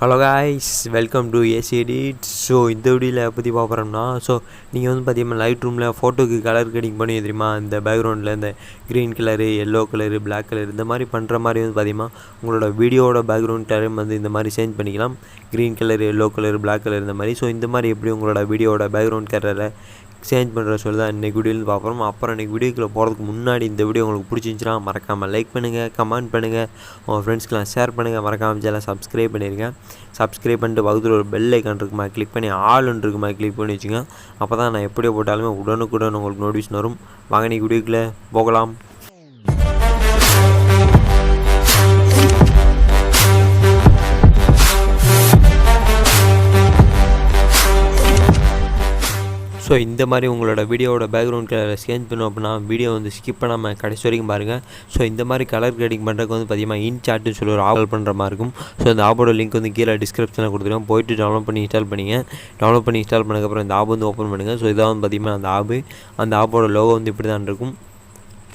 Hello guys, welcome to EDITZZ. So இந்த வீடியோவில் பற்றி பார்க்குறோம்னா, நீங்கள் பார்த்தீங்கன்னா லைட்ரூமில் ஃபோட்டோக்கு கலர் கடிங் பண்ணி தெரியுமா, இந்த பேக்ரவுண்டில் இந்த green colour, yellow colour, black colour இந்த மாதிரி பண்ணுற மாதிரி பார்த்தீங்கன்னா உங்களோட வீடியோவோட பேக்ரவுண்ட் கலரும் இந்த மாதிரி சேஞ்ச் பண்ணிக்கலாம். Green colour, yellow colour, black colour இந்த மாதிரி. ஸோ இந்த மாதிரி எப்படி உங்களோட வீடியோவோட பேக்ரவுண்ட் கலரை சேஞ்ச் பண்ணுற சொல்லி தான் இன்றைக்கி வீடியோவில் பார்க்குறோம். அப்புறம் இன்றைக்கி வீடியோக்குள்ளே போகிறதுக்கு முன்னாடி இந்த வீடியோ உங்களுக்கு பிடிச்சிருந்துச்சுன்னா மறக்காமல் லைக் பண்ணுங்கள், கமெண்ட் பண்ணுங்கள், உங்கள் ஃப்ரெண்ட்ஸ்க்கெலாம் ஷேர் பண்ணுங்கள், மறக்காமல் சேனலை சப்ஸ்கிரைப் பண்ணிடுங்க. சப்ஸ்கிரைப் பண்ணிட்டு பக்கத்தில் ஒரு பெல் ஐக்கான் இருக்குமா கிளிக் பண்ணி ஆல்னு இருக்குமா கிளிக் பண்ணி வச்சுங்க. அப்போ தான் நான் எப்படியோ போட்டாலுமே உடனுக்குடன் உங்களுக்கு நோட்டிஃபிகேஷன் வரும். வாங்க இன்றைக்கி வீடியோக்குள்ளே போகலாம். ஸோ இந்த மாதிரி உங்களோட வீடியோவோட பேக்ரவுண்ட் கலரை சேஞ்ச் பண்ணோம் அப்படின்னா வீடியோ ஸ்கிப் பண்ணாமல் கடைசி வரைக்கும் பாருங்கள். ஸோ இந்த மாதிரி கலர் கிரேடிங் பண்ணுறதுக்கு பார்த்தீங்கன்னா இன்ஷாட்னு சொல்லி ஒரு ஆப் பண்ணுற மாதிரி இருக்கும். ஸோ இந்த ஆப்போட லிங்க் கீழே டிஸ்கிரிப்ஷனில் கொடுத்துருக்கேன். போய்ட்டு டவுன்லோட் பண்ணி இன்ஸ்டால் பண்ணிங்க. டவுன்லோட் பண்ணி இன்ஸ்டால் பண்ணதுக்கப்புறம் இந்த ஆப் ஓப்பன் பண்ணுங்கள். ஸோ இதான் பார்த்தீங்கன்னா அந்த ஆப்போட லோகோ இப்படி தான் இருக்கும்.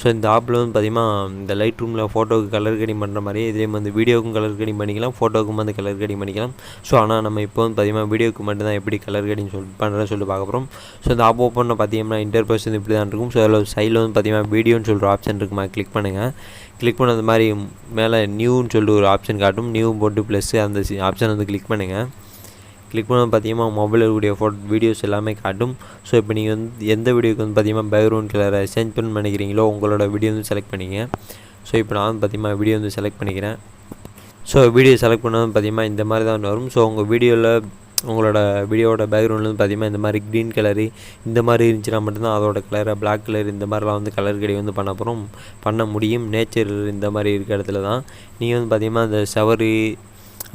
ஸோ இந்த ஆப்பில் பார்த்தீங்கன்னா இந்த லைட் ரூமில் ஃபோட்டோவுக்கு கலர் கிரேடிங் பண்ணுற மாதிரி இதே வீடியோவுக்கும் கலர் கிரேடிங் பண்ணிக்கலாம், ஃபோட்டோவுக்கும் கலர் கிரேடிங் பண்ணிக்கலாம். ஸோ ஆனால் நம்ம இப்போ பார்த்தீங்கன்னா வீடியோக்கு மட்டும்தான் எப்படி கலர் கிரேடிங் பண்ணுறேன்னு சொல்லி பார்க்க போகிறோம். ஸோ இந்த ஆப் ஓப்பன் பார்த்தீங்கன்னா இன்டர்ஃபேஸ் இப்படி தான் இருக்கும். ஸோ அதில் சைடில் பார்த்தீங்கன்னா வீடியோன்னு சொல்கிற ஆப்ஷன் இருக்குமா, கிளிக் பண்ணுங்கள். கிளிக் பண்ணது மாதிரி மேலே நியூன்னு சொல்லிட்டு ஒரு ஆப்ஷன் காட்டும். நியூ போட்டு ப்ளஸ் அந்த ஆப்ஷன் கிளிக் பண்ணுங்கள். கிளிக் பண்ண பார்த்தீங்கன்னா மொபைலில் இருக்கக்கூடிய வீடியோஸ் எல்லாமே காட்டும். ஸோ இப்போ நீங்கள் எந்த வீடியோக்கு பார்த்தீங்கன்னா பேக்ரவுண்ட் கலரை சேஞ்ச் பண்ண நினைக்கிறீங்களோ உங்களோட வீடியோ செலக்ட் பண்ணிங்க. ஸோ இப்போ நான் பார்த்தீங்கன்னா வீடியோ செலக்ட் பண்ணிக்கிறேன். ஸோ வீடியோ செலக்ட் பண்ணது பார்த்தீங்கன்னா இந்த மாதிரி தான் வரும். ஸோ உங்கள் உங்களோட வீடியோவோட பேக்ரவுண்டில் பார்த்தீங்கன்னா இந்த மாதிரி க்ரீன் கலரு இந்த மாதிரி இருந்துச்சுன்னா மட்டும்தான் அதோட கலரை பிளாக் கலர் இந்த மாதிரிலாம் கலர் கடை பண்ண முடியும். நேச்சர் இந்த மாதிரி இருக்க இடத்துல தான் நீங்கள் பார்த்தீங்கன்னா இந்த ஷவரு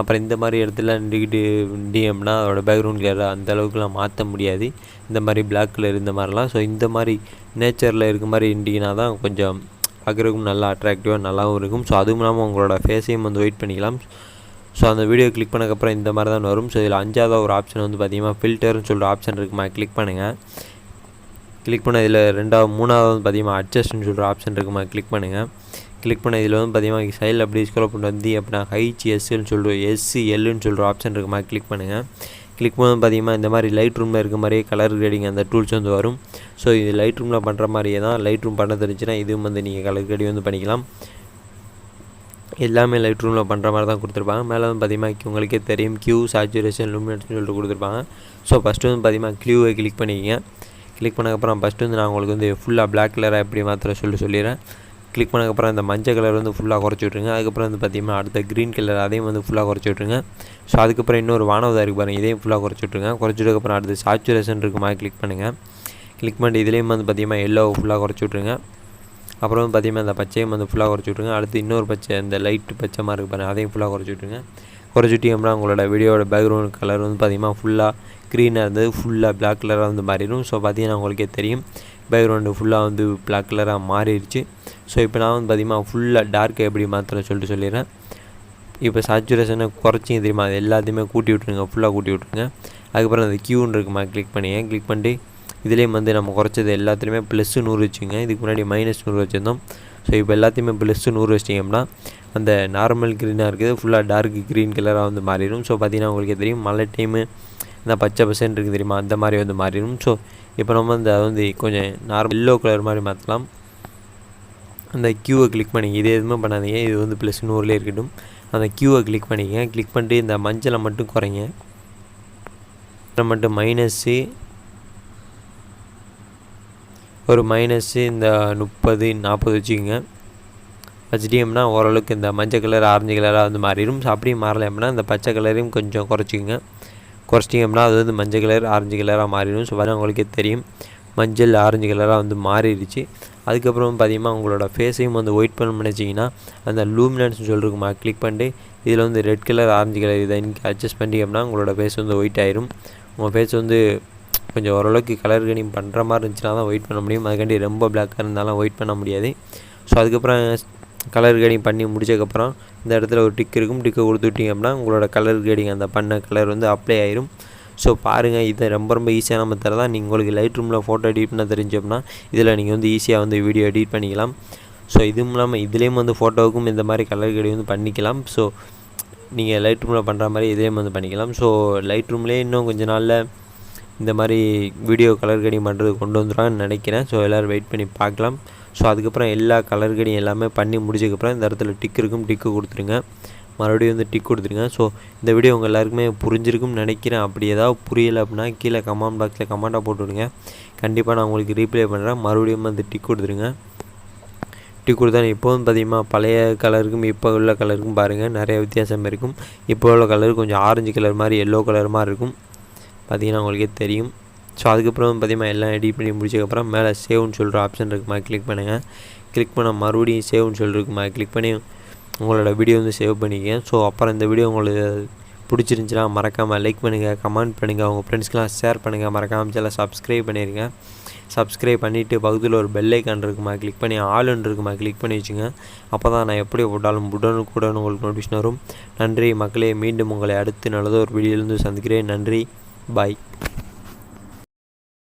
அப்புறம் இந்த மாதிரி இடத்துல டிஎம்னா அதோட பேக்ரவுண்ட் கலர் அந்த அளவுக்குலாம் மாற்ற முடியாது. இந்த மாதிரி பிளாக் கலர் இந்த மாதிரிலாம். ஸோ இந்த மாதிரி நேச்சரில் இருக்க மாதிரி இருந்தீங்கன்னா தான் கொஞ்சம் பார்க்குறதுக்கும் நல்லா அட்ராக்டிவாக நல்லாவும் இருக்கும். ஸோ அதுவும் இல்லாமல் உங்களோட ஃபேஸையும் வெயிட் பண்ணிக்கலாம். ஸோ அந்த வீடியோ கிளிக் பண்ணக்கப்புறம் இந்த மாதிரி தான் வரும். ஸோ இதில் அஞ்சாவது ஒரு ஆப்ஷன் பார்த்தீங்கன்னா ஃபில்டர்னு சொல்கிற ஆப்ஷன் இருக்குமா, கிளிக் பண்ணுங்கள். கிளிக் பண்ண இதில் மூணாவது பார்த்தீங்கன்னா அட்ஜஸ்ட்னு சொல்கிற ஆப்ஷன் இருக்குமா, கிளிக் பண்ணுங்கள். கிளிக் பண்ண இதில் பார்த்தீங்கன்னா சைடில் அப்படி ஸ்க்ரோல் பண்ணிட்டு அப்படின்னா HSன்னு சொல்கிறோம் SLன்னு சொல்கிற ஆப்ஷன் இருக்குமா, கிளிக் பண்ணுங்கள். கிளிக் பண்ணது பார்த்தீங்கன்னா இந்த மாதிரி லைட் ரூமில் இருக்க மாதிரியே கலர் கிரேடிங் அந்த டூல்ஸ் வரும். ஸோ இது லைட் ரூமில் பண்ணுற மாதிரியே தான். லைட் ரூம் பண்ண தெரிஞ்சுன்னா இதுவும் நீங்கள் கலர் கிரேடிங் பண்ணிக்கலாம். எல்லாமே லைட் ரூமில் பண்ணுற மாதிரி தான் கொடுத்துருப்பாங்க. மேலே பார்த்தீங்கன்னா உங்களுக்கே தெரியும் கியூ, சேச்சுரேஷன், லூமினேஷன் சொல்லிட்டு கொடுத்துருப்பாங்க. ஸோ ஃபஸ்ட்டு பார்த்தீங்கன்னா கியூவை கிளிக் பண்ணிக்கிங்க. கிளிக் பண்ணக்கப்புறம் ஃபஸ்ட்டு நான் உங்களுக்கு ஃபுல்லாக பிளாக் கலராக எப்படி மாத்திர சொல்லிடுறேன். கிளிக் பண்ணக்கப்புறம் இந்த மஞ்சள் கலர் ஃபுல்லாக குறைச்சி விட்ருங்க. அதுக்கப்புறம் பார்த்தீங்கன்னா அடுத்த க்ரீன் கலர் அதையும் ஃபுல்லாக குறைச்சி விட்ருங்க. ஸோ அதுக்கப்புறம் இன்னொரு வானவதாக இருக்குது பாருங்கள், இதையும் ஃபுல்லாக குறைச்சி விட்ருங்க. குறைச்சிட்டதுக்கப்புறம் அடுத்து சேச்சுரேஷன் இருக்கு மாதிரி கிளிக் பண்ணுங்கள். கிளிக் பண்ணிட்டு இதுலேயும் பார்த்தீங்கன்னா எல்லோ ஃபுல்லாக குறைச்சி விட்ருங்க. அப்புறம் பார்த்தீங்கன்னா இந்த பச்சையும் ஃபுல்லாக குறைச்சி விட்ருங்க. அடுத்து இன்னொரு பச்சை இந்த லைட்டு பச்சை மாதிரி இருக்குது பாருங்கள், அதையும் ஃபுல்லாக குறைச்சி விட்ருங்க. குறைச்சிட்டிங்கன்னா உங்களோட வீடியோட பேக்ரவுண்ட் கலர் பார்த்தீங்கன்னா ஃபுல்லாக க்ரீனாக இருந்தது ஃபுல்லாக பிளாக் கலராக மாறிடும். ஸோ பார்த்தீங்கன்னா உங்களுக்கே தெரியும் பேக்ரவுண்டு ஃபுல்லாக பிளாக் கலராக மாறிடுச்சு. ஸோ இப்போ நான் பார்த்தீங்கன்னா ஃபுல்லாக டார்க்கை எப்படி மாத்திரம் சொல்லிடுறேன். இப்போ சேச்சுரேஷனை குறைச்சிங்க தெரியுமா, அது எல்லாத்தையுமே கூட்டி விட்ருங்க, ஃபுல்லாக கூட்டி விட்ருங்க. அதுக்கப்புறம் அந்த கியூன்னு இருக்குமா, கிளிக் பண்ணிங்க. கிளிக் பண்ணிட்டு இதுலேயும் நம்ம குறைச்சது எல்லாத்துலேயுமே +100 வச்சுங்க. இதுக்கு முன்னாடி -100 வச்சுருந்தோம். ஸோ இப்போ எல்லாத்தையுமே +100 வச்சிட்டிங்கன்னா அந்த நார்மல் க்ரீனாக இருக்குது ஃபுல்லாக டார்க் க்ரீன் கலராக மாறிடும். ஸோ பார்த்தீங்கன்னா உங்களுக்கு தெரியும் மழை டைமு இந்த பச்சை பசன்னு இருக்குது தெரியுமா, அந்த மாதிரி மாறிடும். ஸோ இப்போ நம்ம கொஞ்சம் நார்மல் எல்லோ கலர் மாதிரி மாற்றலாம். அந்த கியூவை கிளிக் பண்ணிங்க. இது எதுவுமே பண்ணாதீங்க, இது +100 இருக்கட்டும். அந்த கியூவை கிளிக் பண்ணிங்க. கிளிக் பண்ணிட்டு இந்த மஞ்சளை மட்டும் குறைங்க. மட்டும் ஒரு மைனஸு இந்த 30, 40 வச்சுக்கோங்க. வச்சுட்டிங்கன்னா ஓரளவுக்கு இந்த மஞ்சள் கலர் ஆரஞ்சு கலராக மாறிடும். ஸோ அப்படியே மாறலை அப்படின்னா இந்த பச்சை கலரையும் கொஞ்சம் குறைச்சிக்கோங்க. குறைச்சிட்டிங்கன்னா அது மஞ்சள் கலர் ஆரஞ்சு கலராக மாறிடும். ஸோ பார்த்தா உங்களுக்கே தெரியும் மஞ்சள் ஆரஞ்சு கலராக மாறிடுச்சு. அதுக்கப்புறம் பார்த்தீங்கன்னா உங்களோட ஃபேஸையும் ஒயிட் பண்ண நினச்சிங்கன்னா அந்த லூமினன்ஸ்னு சொல்லிருக்குமா, கிளிக் பண்ணிட்டு இதில் ரெட் கலர் ஆரஞ்சு கலர் இதை நீங்கள் அட்ஜஸ்ட் பண்ணிட்டீங்க அப்படின்னா உங்களோட ஃபேஸ் ஒயிட் ஆயிரும். உங்கள் ஃபேஸ் கொஞ்சம் ஓரளவுக்கு கலர் கிரேடிங் பண்ணுற மாதிரி இருந்துச்சுன்னா தான் வெயிட் பண்ண முடியும். அதுக்காண்டி ரொம்ப பிளாக்காக இருந்தாலும் வெயிட் பண்ண முடியாது. ஸோ அதுக்கப்புறம் கலர் கிரேடிங் பண்ணி முடிச்சதுக்கப்புறம் இந்த இடத்துல ஒரு டிக் இருக்கும். டிக்கை கொடுத்துட்டிங்க அப்படின்னா உங்களோட கலர் கிரேடிங் அந்த பண்ண கலர் அப்ளை ஆயிரும். ஸோ பாருங்கள், இது ரொம்ப ஈஸியான மெத்தட் தான். நீங்கள் உங்களுக்கு லைட் ரூமில் ஃபோட்டோ எடிட் பண்ண தெரிஞ்சு அப்படின்னா இதில் நீங்கள் ஈஸியாக வீடியோ எடிட் பண்ணிக்கலாம். ஸோ இதுவும் இல்லாமல் இதுலேயும் ஃபோட்டோவுக்கும் இந்த மாதிரி கலர் கிரேடிங் பண்ணிக்கலாம். ஸோ நீங்கள் லைட்ரூமில் பண்ணுற மாதிரி இதே வந்து பண்ணிக்கலாம். ஸோ லைட்ரூம்லேயே இன்னும் கொஞ்சம் நாளில் இந்த மாதிரி வீடியோ கலர் கிரேடிங் பண்ணுறது கொண்டு வந்துடுவான்னு நினைக்கிறேன். ஸோ எல்லோரும் வெயிட் பண்ணி பார்க்கலாம். ஸோ அதுக்கப்புறம் எல்லா கலர் கிரேடிங் எல்லாமே பண்ணி முடிச்சதுக்கப்புறம் இந்த இடத்துல டிக் இருக்கும், டிக்கு கொடுத்துருங்க. மறுபடியும் வந்து டிக் கொடுத்துருங்க. ஸோ இந்த வீடியோ உங்கள் எல்லாருக்குமே புரிஞ்சிருக்கும்னு நினைக்கிறேன். அப்படி ஏதாவது புரியலை அப்படின்னா கீழே கமெண்ட் பாக்ஸில் கமெண்ட்டாக போட்டுவிடுங்க. கண்டிப்பாக நான் உங்களுக்கு ரீப்ளை பண்ணுறேன். மறுபடியும் வந்து டிக் கொடுத்துருங்க. டிக் கொடுத்தா இப்போ வந்து பார்த்திங்கன்னா பழைய கலருக்கும் இப்போ உள்ள கலருக்கும் பாருங்கள் நிறைய வித்தியாசம் இருக்கும். இப்போ உள்ள கலர் கொஞ்சம் ஆரஞ்சு கலர் மாதிரி எல்லோ கலர் மாதிரி இருக்கும், பார்த்திங்கன்னா உங்களுக்கே தெரியும். ஸோ அதுக்கப்புறம் பார்த்திங்கன்னா எல்லாம் எடிட் பண்ணி முடிச்சதுக்கப்புறம் மேலே சேவ்னு சொல்கிற ஆப்ஷன் இருக்குமா, கிளிக் பண்ணுங்கள். கிளிக் பண்ண மறுபடியும் சேவ்னு சொல்லிருக்குமா, கிளிக் பண்ணி உங்களோட வீடியோ வந்து சேவ் பண்ணிக்கங்க. ஸோ அப்புறம் இந்த வீடியோ உங்களுக்கு பிடிச்சிருந்துச்சுன்னா மறக்காமல் லைக் பண்ணுங்கள், கமெண்ட் பண்ணுங்கள், உங்கள் ஃப்ரெண்ட்ஸ்க்கெலாம் ஷேர் பண்ணுங்கள். மறக்காமல் சேனலை சப்ஸ்கிரைப் பண்ணிடுங்க. சப்ஸ்கிரைப் பண்ணிவிட்டு பக்கத்தில் ஒரு பெல் ஐக்கான் இருக்குமா, கிளிக் பண்ணி ஆல்னு இருக்குமா, கிளிக் பண்ணி வச்சுங்க. அப்போ தான் நான் எப்படி போட்டாலும் உடனுக்குடன் உங்களுக்கு நோட்டிஃபிகேஷன் வரும். நன்றி மக்களே, மீண்டும் உங்களை அடுத்து நல்லதோ ஒரு வீடியோலேருந்து சந்திக்கிறேன். நன்றி, பாய்.